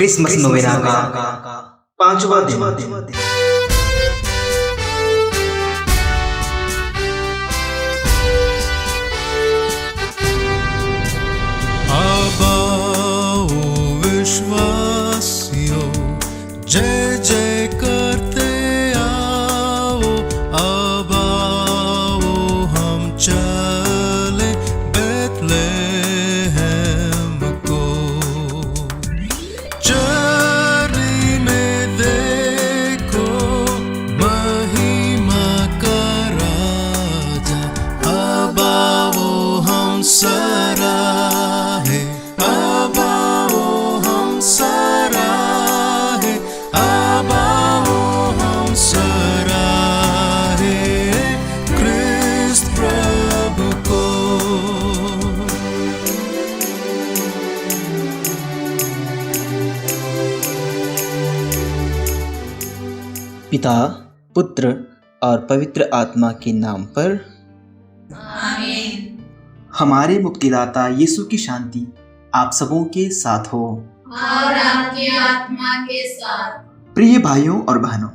Christmas novena का 5वां दिन। आबाओ विश्वासियों, जय जय करते आओ। आबाओ हम चले बैतलहम को। चरनी में देखो महिमा का राजा। आबाओ हम सराहे, आबाओ हम सराहे, आबाओ हम सराहे क्रिस्त प्रभु को। पिता, पुत्र और पवित्र आत्मा के नाम पर आमीन। हमारे मुक्तिदाता यीशु की शांति आप सबों के साथ हो। और आपकी आत्मा के साथ। प्रिय भाइयों और बहनों,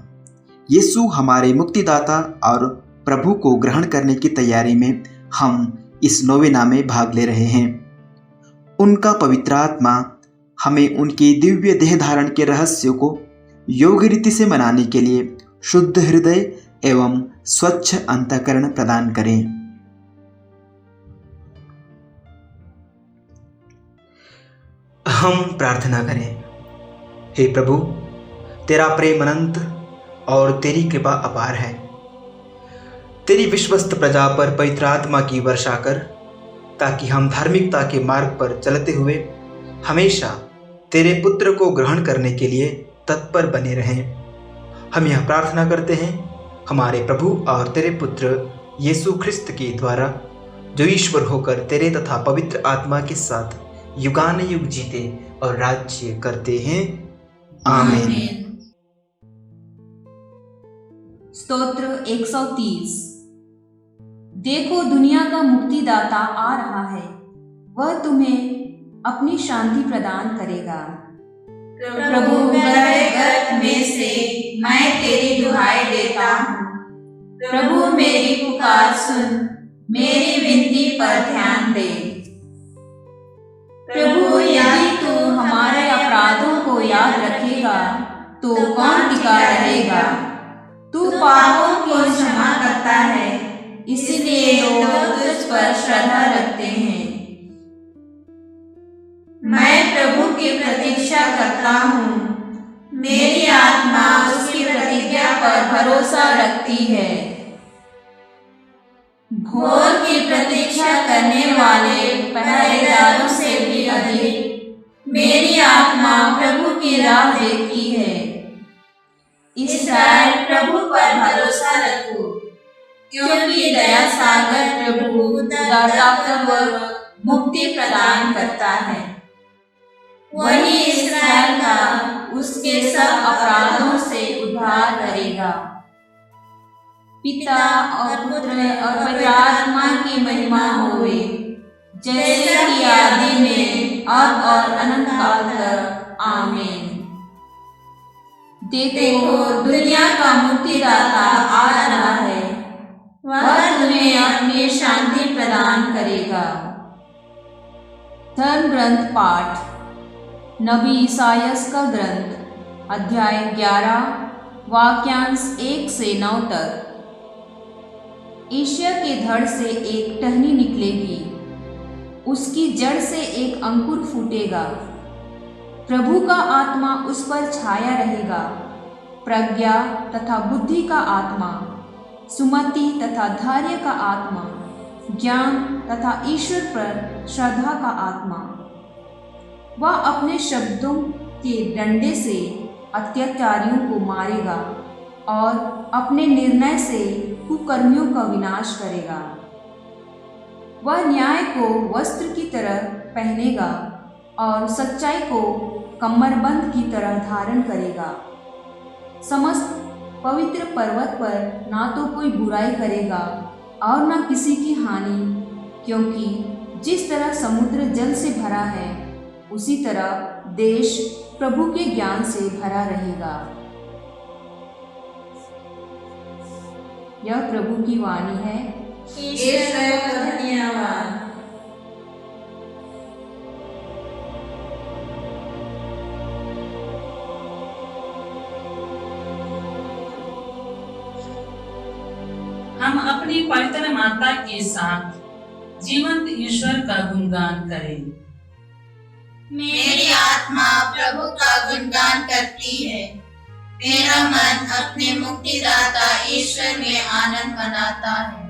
यीशु हमारे मुक्तिदाता और प्रभु को ग्रहण करने की तैयारी में हम इस नोवेना में भाग ले रहे हैं। उनका पवित्र आत्मा हमें उनके दिव्य देह धारण के रहस्यों को योग्य रीति से मनाने के लिए शुद्ध हृदय एवं स्वच्छ अंतःकरण प्रदान करें। हम प्रार्थना करें। हे प्रभु, तेरा प्रेम अनंत और तेरी कृपा अपार है। तेरी विश्वस्त प्रजा पर पवित्र आत्मा की वर्षा कर, ताकि हम धार्मिकता के मार्ग पर चलते हुए हमेशा तेरे पुत्र को ग्रहण करने के लिए तत्पर बने रहें। हम यह प्रार्थना करते हैं हमारे प्रभु और तेरे पुत्र यीशु ख्रिस्त के द्वारा, जो ईश्वर होकर तेरे तथा पवित्र आत्मा के साथ युगान युग जीते और राज्य करते हैं। आमीन। स्तोत्र 130। देखो, दुनिया का मुक्तिदाता आ रहा है, वह तुम्हें अपनी शांति प्रदान करेगा। प्रभु, गहरे गर्त में से मैं तेरी दुहाई देता हूँ। प्रभु, मेरी पुकार सुन, मेरी विनती पर ध्यान दे। प्रभु, यदि तू हमारे अपराधों को याद रखेगा तो कौन टिका रहेगा। तू पापों को क्षमा करता है, इसलिए लोग तुझ पर श्रद्धा रखते हैं। मैं प्रभु की प्रतीक्षा करता हूँ, मेरी आत्मा उसकी प्रतिज्ञा पर भरोसा रखती है। भोर की प्रतीक्षा करने वाले पहरेदारों से भी अधिक मेरी आत्मा प्रभु की राह देखती है। इसराइल, प्रभु पर भरोसा रखो, क्योंकि दया सागर प्रभु उदारतापूर्वक मुक्ति प्रदान करता है। वही इसराइल का उसके सब अपराधों से उद्धार करेगा। पिता और पुत्र और पवित्र आत्मा की महिमा होवे, जैसे कि आदि में अब और अनंत काल तक। आमीन। देखो, दुनिया का मुक्तिदाता आ रहा है, वह तुम्हें अपनी शांति प्रदान करेगा। धर्म ग्रंथ पाठ। नबी ईसायास का ग्रंथ, अध्याय 11, वाक्यांश 1 से 9 तक। ईशिया के धड़ से एक टहनी निकलेगी, उसकी जड़ से एक अंकुर फूटेगा। प्रभु का आत्मा उस पर छाया रहेगा, प्रज्ञा तथा बुद्धि का आत्मा, सुमति तथा धैर्य का आत्मा, ज्ञान तथा ईश्वर पर श्रद्धा का आत्मा। वह अपने शब्दों के डंडे से अत्याचारियों को मारेगा और अपने निर्णय से कुकर्मियों का विनाश करेगा। वह न्याय को वस्त्र की तरह पहनेगा और सच्चाई को कमरबंद की तरह धारण करेगा। समस्त पवित्र पर्वत पर ना तो कोई बुराई करेगा और न किसी की हानि, क्योंकि जिस तरह समुद्र जल से भरा है उसी तरह देश प्रभु के ज्ञान से भरा रहेगा। यह प्रभु की वाणी है। ईश्वर को धन्यवाद। हम अपनी पवित्र माता के साथ जीवंत ईश्वर का गुणगान करें। मेरी आत्मा प्रभु का गुणगान करती है। मेरा मन अपने मुक्तिदाता ईश्वर में आनंद मनाता है,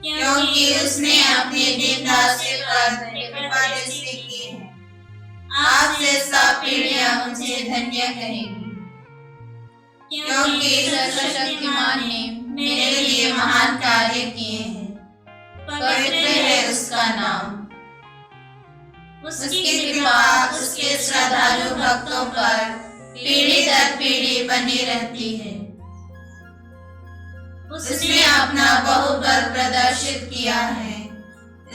क्योंकि उसने अपने दीनदास पर कृपा दृष्टि की है। आपसे सब पीढ़ियां मुझे धन्य कहेंगी, क्योंकि सर्वशक्तिमान ने मेरे लिए महान कार्य किए हैं। पवित्र है उसका नाम। उसकी कृपा उसके श्रद्धालु भक्तों पर पीढ़ी दर पीढ़ी बनी रहती है। उसने अपना बहुबल प्रदर्शित किया है।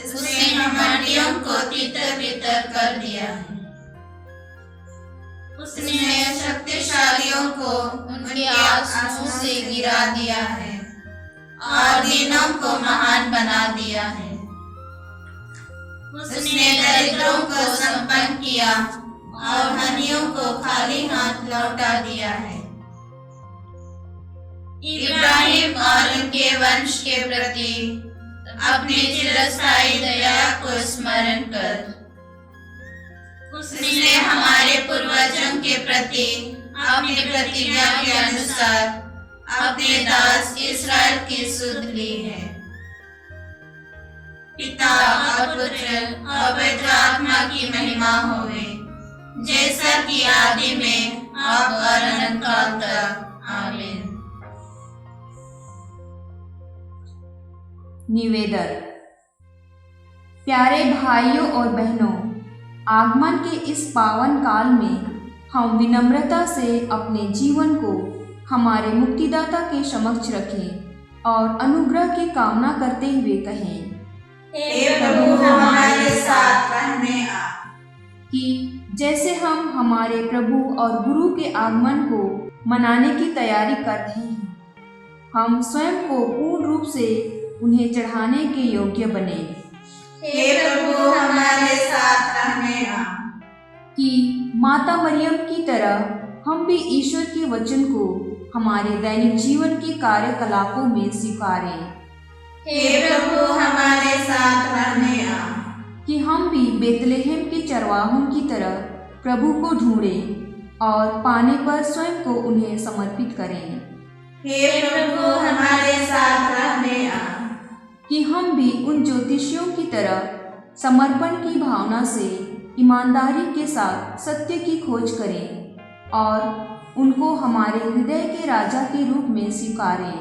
उसने घमंडियों को तितर बितर कर दिया है। उसने शक्तिशालियों को उनके आसनों से गिरा दिया है और दीनों को महान बना दिया है। उसने दरिद्रों को संपन्न किया और धनियों को खाली हाथ लौटा दिया है। इब्राहिम और उनके वंश के प्रति अपनी चिरस्थायी दया को स्मरण कर उसने हमारे पूर्वजों के प्रति अपनी प्रतिज्ञा के अनुसार अपने दास इस्राएल की सुध ली है। पिता और पुत्र और पवित्र आत्मा की महिमा होवे, जैसा कि आदि में अब और अनंत काल तक। आमीन। निवेदन। प्यारे भाइयों और बहनों, आगमन के इस पावन काल में हम विनम्रता से अपने जीवन को हमारे मुक्तिदाता के समक्ष रखें और अनुग्रह की कामना करते हुए कहें, हे प्रभु हमारे साथ रहने आ। कि जैसे हम हमारे प्रभु और गुरु के आगमन को मनाने की तैयारी कर रहे हैं, हम स्वयं को पूर्ण रूप से उन्हें चढ़ाने के योग्य बने। हे प्रभु हमारे साथ रहने आ। कि माता मरियम की तरह हम भी ईश्वर के वचन को हमारे दैनिक जीवन के कार्यकलापों में स्वीकारें। हे प्रभु हमारे साथ रहने आ। कि हम भी बेतलेहम के चरवाहों की तरह प्रभु को ढूंढें और पाने पर स्वयं को उन्हें समर्पित करें। हे प्रभु हमारे साथ रहने आ। कि हम भी उन ज्योतिषियों की तरह समर्पण की भावना से ईमानदारी के साथ सत्य की खोज करें और उनको हमारे हृदय के राजा के रूप में स्वीकारें।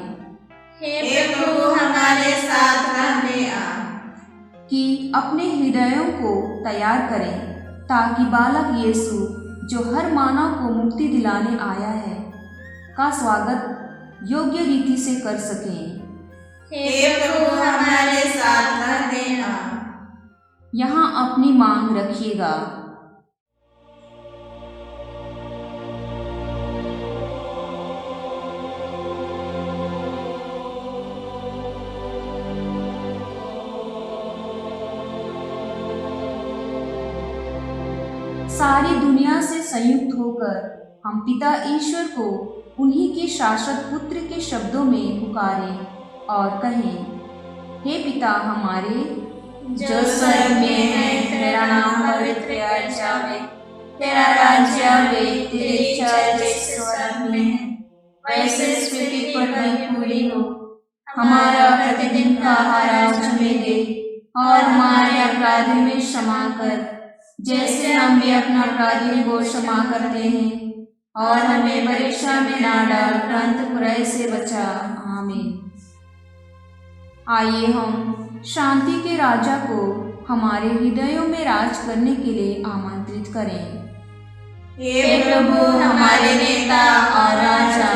हे प्रभु हमारे साथ रहने आ। कि अपने हृदयों को तैयार करें ताकि बालक यीशु जो हर मानव को मुक्ति दिलाने आया है का स्वागत योग्य रीति से कर सकें। हे प्रभु हमारे साथ रहने आ। यहाँ अपनी मांग रखिएगा। सारी दुनिया से संयुक्त होकर हम पिता ईश्वर को उन्हीं के शाश्वत पुत्र के शब्दों में पुकारें और कहें, हे पिता हमारे जो स्वर्ग में है, तेरा नाम पवित्र किया जावे, तेरा राज्य आवे, तेरी इच्छा जैसे स्वर्ग में है वैसे पृथ्वी पर भी पूरी हो। हमारा प्रतिदिन का आहार आज हमें दे और हमारे अपराध में क्षमा कर, जैसे हम भी अपना अपराधियों को क्षमा करते हैं, और हमें परीक्षा में ना डाल परंतु बुराई से बचा। आमीन। आइए हम शांति के राजा को हमारे हृदयों में राज करने के लिए आमंत्रित करें। हे प्रभु हमारे नेता और राजा,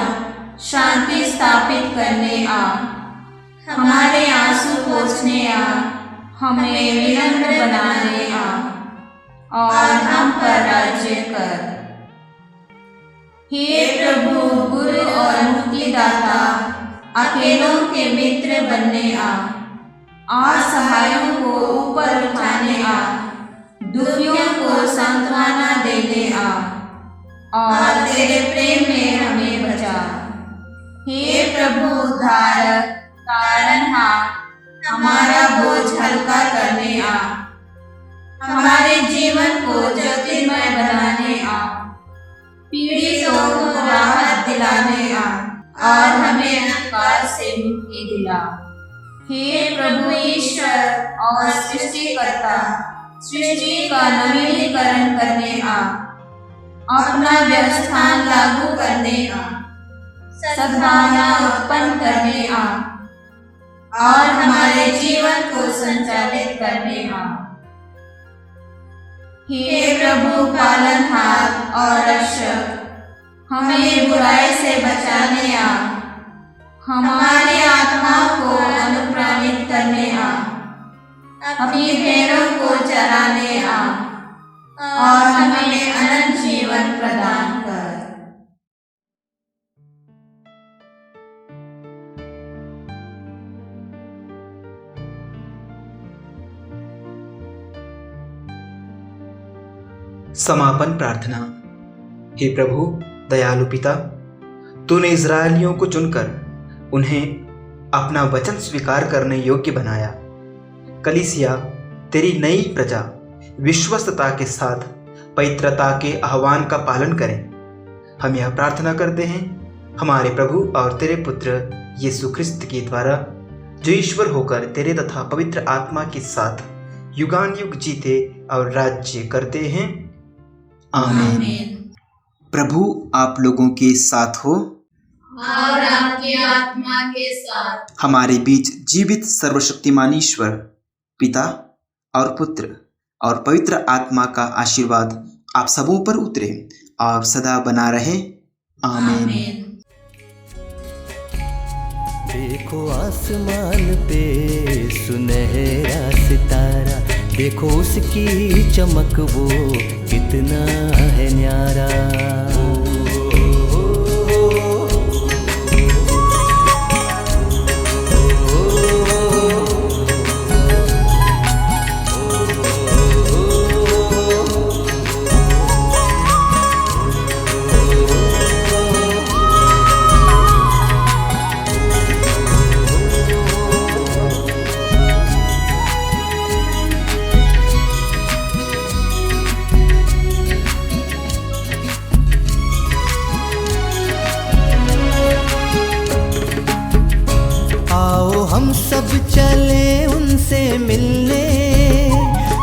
शांति स्थापित करने आ। हमारे आंसू पोंछने आ, हमें विनम्र बनाने आ। और हम पर राज्य कर। हे प्रभु, गुरु और मुक्तिदाता, अकेलों के मित्र बनने आ, असहायों को ऊपर उठाने आ, दुखियों को सांत्वना देने आ, और तेरे प्रेम में हमें बचा। हे प्रभु, उद्धारक, तारणहार, हमारा बोझ हल्का करने आ, हमारे जीवन को ज्योतिर्मय बनाने आ, पीड़ितों को राहत दिलाने आ, और हमें अंधकार से मुक्ति दिला। हे प्रभु ईश्वर और सृष्टिकर्ता, सृष्टि का नवीनीकरण करने आ, अपना व्यवस्थान लागू करने आ, सद्भावना उत्पन्न करने आ, और हमारे जीवन को संचालित करने आ। हे प्रभु पालनहार और रक्षक, हमें बुराई से बचाने आ, हमारी आत्माओं को अनुप्राणित करने आ, अपनी भेड़ों को चराने आ, और हमें अनंत जीवन प्रदान कर। समापन प्रार्थना। हे प्रभु दयालु पिता, तूने इज़राइलियों को चुनकर उन्हें अपना वचन स्वीकार करने योग्य बनाया। कलीसिया तेरी नई प्रजा विश्वस्तता के साथ पवित्रता के आह्वान का पालन करें। हम यह प्रार्थना करते हैं हमारे प्रभु और तेरे पुत्र यीशु ख्रिस्त के द्वारा, जो ईश्वर होकर तेरे तथा पवित्र आत्मा के साथ युगान युग जीते और राज्य करते हैं। आमीन। प्रभु आप लोगों के साथ हो और आपकी आत्मा के साथ। हमारे बीच जीवित सर्वशक्तिमान ईश्वर पिता और पुत्र और पवित्र आत्मा का आशीर्वाद आप सबों पर उतरे और सदा बना रहे। आमीन। देखो आसमान पे सुनहरा सितारा, देखो उसकी चमक वो कितना है न्यारा। हम सब चले उनसे मिलने,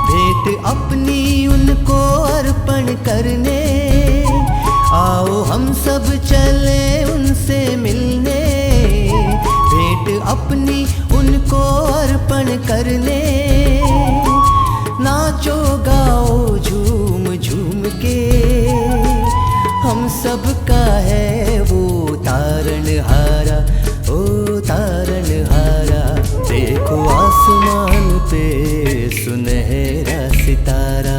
भेंट अपनी उनको अर्पण करने। आओ हम सब चले उनसे मिलने, भेंट अपनी उनको अर्पण करने। नाचो गाओ झूम झूम के, हम सब का है वो तारणहारा, ओ तारणहारा। देखो आसमान पे सुनहरा सितारा,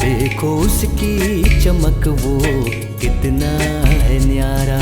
देखो उसकी चमक वो कितना है न्यारा।